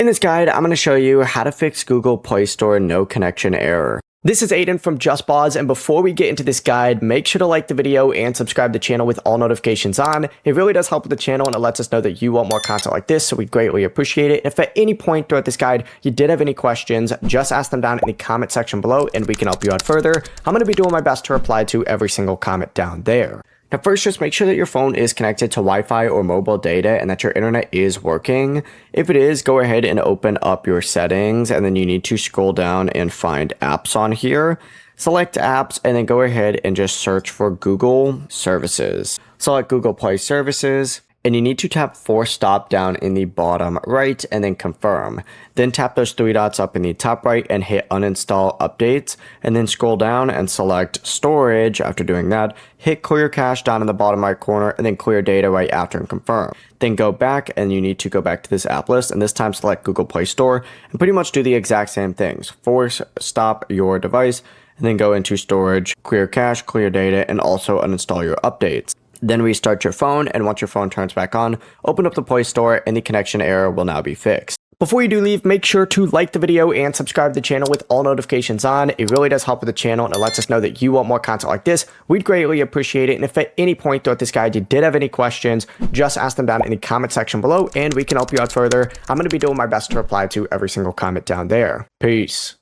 In this guide, I'm going to show you how to fix Google Play Store no connection error. This is Aiden from JustPause, and before we get into this guide, make sure to like the video and subscribe to the channel with all notifications on. It really does help with the channel, and it lets us know that you want more content like this, so we greatly appreciate it. If at any point throughout this guide you did have any questions, just ask them down in the comment section below, and we can help you out further. I'm going to be doing my best to reply to every single comment down there. Now first, just make sure that your phone is connected to Wi-Fi or mobile data and that your internet is working. If it is, go ahead and open up your settings, and then you need to scroll down and find apps on here. Select apps and then go ahead and just search for Google Services. Select Google Play Services. And you need to tap force stop down in the bottom right and then confirm. Then tap those three dots up in the top right and hit uninstall updates, and then scroll down and select storage. After doing that, hit clear cache down in the bottom right corner and then clear data right after and confirm. Then go back and you need to go back to this app list, and this time select Google Play Store and pretty much do the exact same things. Force stop your device and then go into storage, clear cache, clear data, and also uninstall your updates. Then restart your phone, and once your phone turns back on, open up the Play Store and the connection error will now be fixed. Before you do leave, make sure to like the video and subscribe to the channel with all notifications on. It really does help with the channel, and it lets us know that you want more content like this. We'd greatly appreciate it. And if at any point throughout this guide you did have any questions, just ask them down in the comment section below and we can help you out further. I'm going to be doing my best to reply to every single comment down there. Peace.